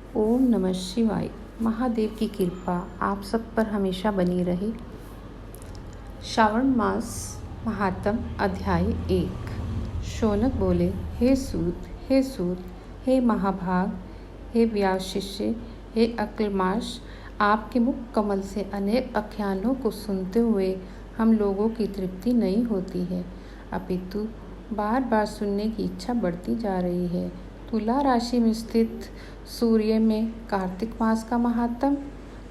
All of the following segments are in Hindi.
ओम नमः शिवाय। महादेव की कृपा आप सब पर हमेशा बनी रहे। श्रावण मास महात्म अध्याय 1। शौनक बोले, हे सूत, हे महाभाग, हे व्यास शिष्य, हे अक्लमाश, आपके मुख कमल से अनेक आख्यानों को सुनते हुए हम लोगों की तृप्ति नहीं होती है, अपितु बार बार सुनने की इच्छा बढ़ती जा रही है। तुला राशि में स्थित सूर्य में कार्तिक मास का महात्म,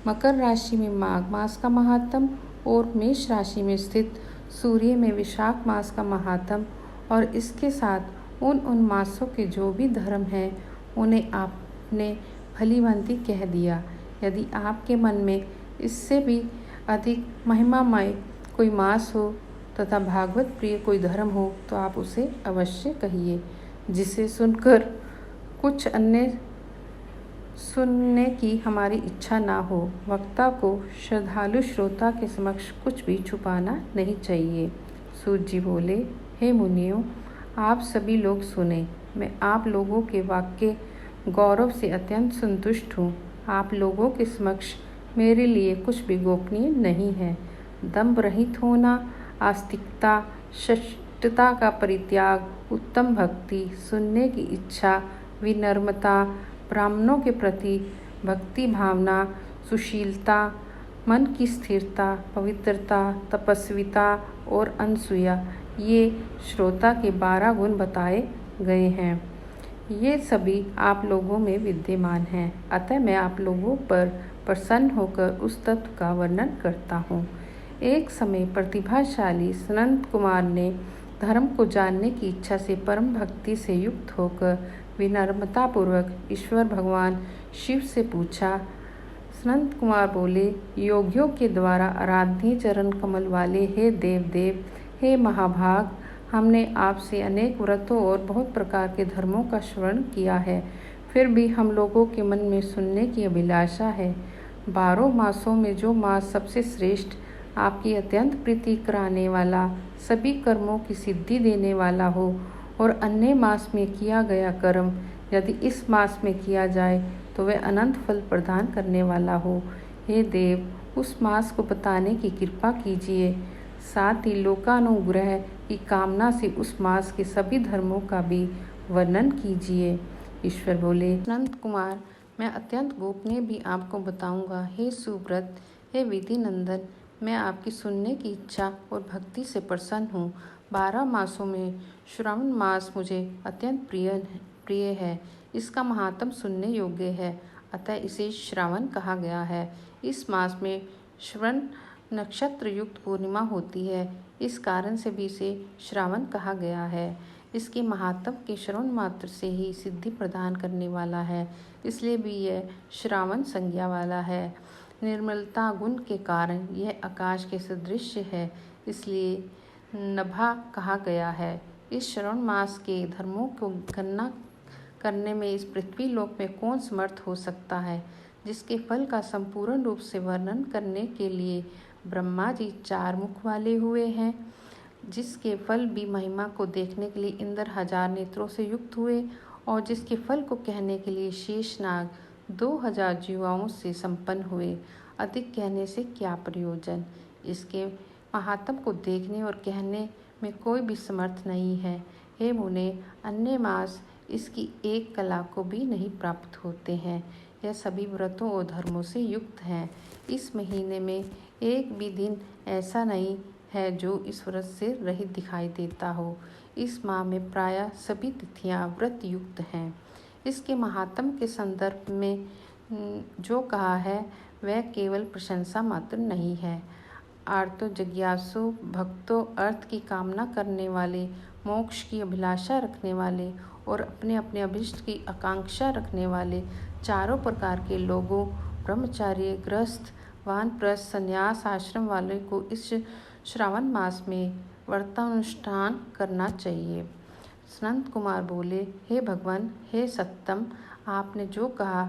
मकर राशि में माघ मास का महात्म और मेष राशि में स्थित सूर्य में विशाख मास का महात्म, और इसके साथ उन मासों के जो भी धर्म हैं उन्हें आपने भलीभांति कह दिया। यदि आपके मन में इससे भी अधिक महिमामय कोई मास हो तथा भागवत प्रिय कोई धर्म हो तो आप उसे अवश्य कहिए, जिसे सुनकर कुछ अन्य सुनने की हमारी इच्छा ना हो। वक्ता को श्रद्धालु श्रोता के समक्ष कुछ भी छुपाना नहीं चाहिए। सूत जी बोले, हे मुनियों, आप सभी लोग सुने। मैं आप लोगों के वाक्य गौरव से अत्यंत संतुष्ट हूँ। आप लोगों के समक्ष मेरे लिए कुछ भी गोपनीय नहीं है। दंभ रहित होना, आस्तिकता, शिष्टता का परित्याग, उत्तम भक्ति, सुनने की इच्छा, विनम्रता, ब्राह्मणों के प्रति भक्ति भावना, सुशीलता, मन की स्थिरता, पवित्रता, तपस्विता और अनसूया, ये श्रोता के 12 गुण बताए गए हैं। ये सभी आप लोगों में विद्यमान हैं। अतः मैं आप लोगों पर प्रसन्न होकर उस तत्व का वर्णन करता हूँ। एक समय प्रतिभाशाली सनंत कुमार ने धर्म को जानने की इच्छा से परम भक्ति से युक्त होकर विनम्रतापूर्वक ईश्वर भगवान शिव से पूछा। सनंत कुमार बोले, योगियों के द्वारा आराध्य चरण कमल वाले हे देव, हे महाभाग, हमने आपसे अनेक व्रतों और बहुत प्रकार के धर्मों का श्रवण किया है, फिर भी हम लोगों के मन में सुनने की अभिलाषा है। 12 मासों में जो मास सबसे श्रेष्ठ, आपकी अत्यंत प्रीति कराने वाला, सभी कर्मों की सिद्धि देने वाला हो और अन्य मास में किया गया कर्म यदि इस मास में किया जाए तो वह अनंत फल प्रदान करने वाला हो, हे देव, उस मास को बताने की कृपा कीजिए। साथ ही लोकानुग्रह की कामना से उस मास के सभी धर्मों का भी वर्णन कीजिए। ईश्वर बोले, अनंत कुमार, मैं अत्यंत गोपनीय भी आपको बताऊंगा। हे सुव्रत, हे विधि नंदन, मैं आपकी सुनने की इच्छा और भक्ति से प्रसन्न हूँ। 12 मासों में श्रावण मास मुझे अत्यंत प्रिय है। इसका महात्म सुनने योग्य है, अतः इसे श्रावण कहा गया है। इस मास में श्रवण नक्षत्र युक्त पूर्णिमा होती है, इस कारण से भी इसे श्रावण कहा गया है। इसके महात्म के श्रवण मात्र से ही सिद्धि प्रदान करने वाला है, इसलिए भी यह श्रावण संज्ञा वाला है। निर्मलता गुण के कारण यह आकाश के सदृश है, इसलिए नभा कहा गया है। इस श्रावण मास के धर्मों को गणना करने में इस पृथ्वी लोक में कौन समर्थ हो सकता है, जिसके फल का संपूर्ण रूप से वर्णन करने के लिए ब्रह्मा जी 4 मुख वाले हुए हैं, जिसके फल भी महिमा को देखने के लिए इंद्र 1000 नेत्रों से युक्त हुए, और जिसके फल को कहने के लिए शेषनाग 2000 जीवाओं से संपन्न हुए। अधिक कहने से क्या प्रयोजन। इसके महात्म को देखने और कहने में कोई भी समर्थ नहीं है। हे मुने, अन्य मास इसकी एक कला को भी नहीं प्राप्त होते हैं। यह सभी व्रतों और धर्मों से युक्त हैं। इस महीने में एक भी दिन ऐसा नहीं है जो इस व्रत से रहित दिखाई देता हो। इस माह में प्रायः सभी तिथियां व्रत युक्त हैं। इसके महात्म के संदर्भ में जो कहा है वह केवल प्रशंसा मात्र नहीं है। आर्तो जिज्ञासु भक्तों, अर्थ की कामना करने वाले, मोक्ष की अभिलाषा रखने वाले और अपने अपने अभिष्ट की आकांक्षा रखने वाले चारों प्रकार के लोगों, ब्रह्मचार्य, गृहस्थ, वानप्रस्थ, संन्यास आश्रम वाले को इस श्रावण मास में व्रतानुष्ठान करना चाहिए। सनंत कुमार बोले, हे भगवान, हे सत्तम, आपने जो कहा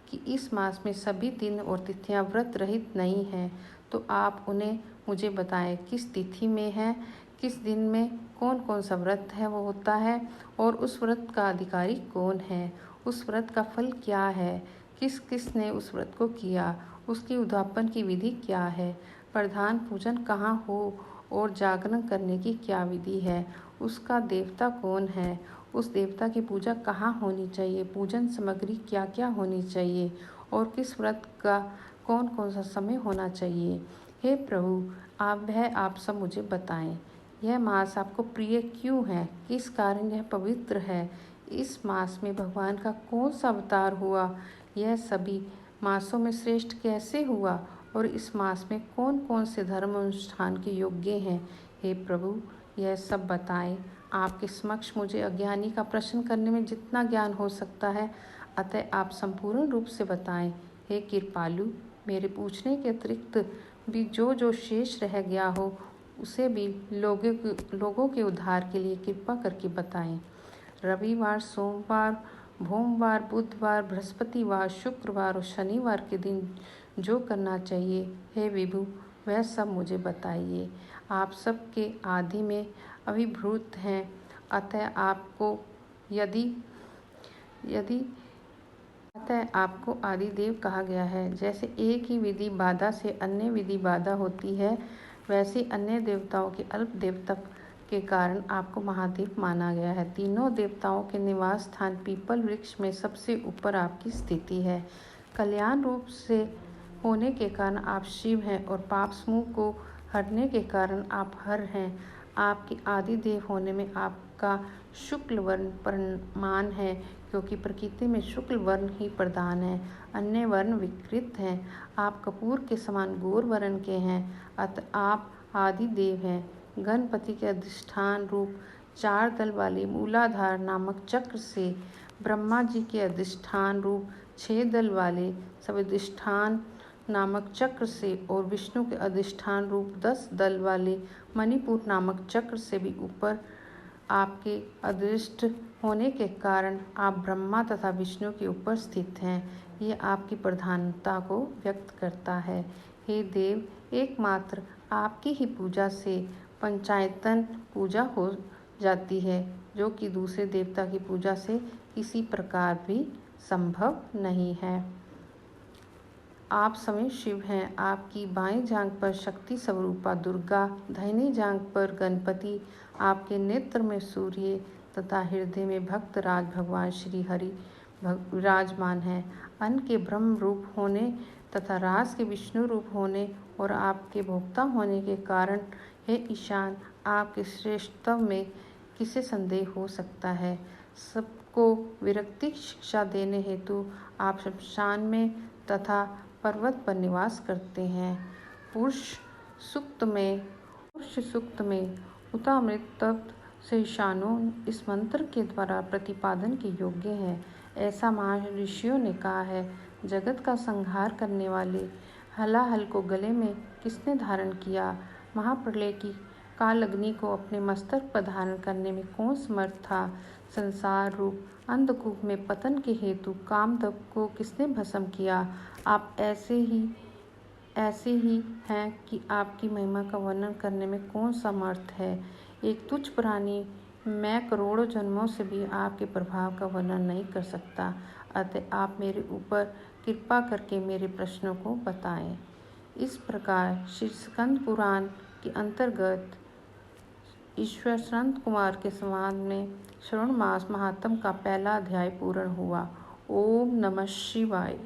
कि इस मास में सभी दिन और तिथियां व्रत रहित नहीं हैं, तो आप उन्हें मुझे बताएं। किस तिथि में है, किस दिन में कौन कौन सा व्रत है वो होता है, और उस व्रत का अधिकारी कौन है, उस व्रत का फल क्या है, किस किस ने उस व्रत को किया, उसकी उद्यापन की विधि क्या है, प्रधान पूजन कहाँ हो और जागरण करने की क्या विधि है, उसका देवता कौन है, उस देवता की पूजा कहाँ होनी चाहिए, पूजन सामग्री क्या क्या होनी चाहिए और किस व्रत का कौन कौन सा समय होना चाहिए। हे प्रभु, आप सब मुझे बताएं। यह मास आपको प्रिय क्यों है, किस कारण यह पवित्र है, इस मास में भगवान का कौन सा अवतार हुआ, यह सभी मासों में श्रेष्ठ कैसे हुआ और इस मास में कौन कौन से धर्म अनुष्ठान के योग्य हैं। हे प्रभु, यह सब बताएं। आपके समक्ष मुझे अज्ञानी का प्रश्न करने में जितना ज्ञान हो सकता है, अतः आप संपूर्ण रूप से बताएं। हे कृपालु, मेरे पूछने के अतिरिक्त भी जो शेष रह गया हो उसे भी लोगों के उद्धार के लिए कृपा करके बताएं। रविवार, सोमवार, भोमवार, बुधवार, बृहस्पतिवार, शुक्रवार और शनिवार के दिन जो करना चाहिए, हे विभु, वह सब मुझे बताइए। आप सब के आदि में अभिभूत हैं, अतः आपको आदिदेव कहा गया है। जैसे एक ही विधि बाधा से अन्य विधि बाधा होती है, वैसे अन्य देवताओं के अल्प देवत्व के कारण आपको महादेव माना गया है। तीनों देवताओं के निवास स्थान पीपल वृक्ष में सबसे ऊपर आपकी स्थिति है। कल्याण रूप से होने के कारण आप शिव हैं और पाप समूह को हरने के कारण आप हर हैं। आपके आदि देव होने में आपका शुक्ल वर्ण प्रमाण है, क्योंकि प्रकृति में शुक्ल वर्ण ही प्रधान है, अन्य वर्ण विकृत हैं। आप कपूर के समान गौर वर्ण के हैं, अतः आप आदि देव हैं। गणपति के अधिष्ठान रूप 4 दल वाले मूलाधार नामक चक्र से, ब्रह्मा जी के अधिष्ठान रूप 6 दल वाले स्वाधिष्ठान नामक चक्र से और विष्णु के अधिष्ठान रूप 10 दल वाले मणिपुर नामक चक्र से भी ऊपर आपके अदृष्ट होने के कारण आप ब्रह्मा तथा विष्णु के ऊपर स्थित हैं। ये आपकी प्रधानता को व्यक्त करता है। हे देव, एकमात्र आपकी ही पूजा से पंचायतन पूजा हो जाती है, जो कि दूसरे देवता की पूजा से किसी प्रकार भी संभव नहीं है। आप स्वयं शिव हैं। आपकी बाएं जांघ पर शक्ति स्वरूपा दुर्गा, दाहिनी जांघ पर गणपति, आपके नेत्र में सूर्य तथा हृदय में भक्तराज भगवान श्री हरि विराजमान है। अन्न के ब्रह्म रूप होने तथा रास के विष्णु रूप होने और आपके भोक्ता होने के कारण, हे ईशान, आपके श्रेष्ठत्व में किसे संदेह हो सकता है। सबको विरक्ति शिक्षा देने हेतु आप शमशान में तथा पर्वत पर निवास करते हैं। पुरुष सूक्त में उतामृत तप्त से ईशानो इस मंत्र के द्वारा प्रतिपादन के योग्य है। ऐसा महान ऋषियों ने कहा है। जगत का संहार करने वाले हलाहल को गले में किसने धारण किया? महाप्रलय की कालअग्नि को अपने मस्तक पर धारण करने में कौन समर्थ था? संसार रूप अंधकूप में पतन के हेतु कामदेव को किसने भस्म किया? आप ऐसे ही हैं कि आपकी महिमा का वर्णन करने में कौन समर्थ है? एक तुच्छ प्राणी मैं करोड़ों जन्मों से भी आपके प्रभाव का वर्णन नहीं कर सकता, अतः आप मेरे ऊपर कृपा करके मेरे प्रश्नों को बताएं। इस प्रकार श्री स्कंद पुराण के अंतर्गत ईश्वर संत कुमार के संवाद में श्रावण मास महात्म का पहला अध्याय पूर्ण हुआ। ओम नमः शिवाय।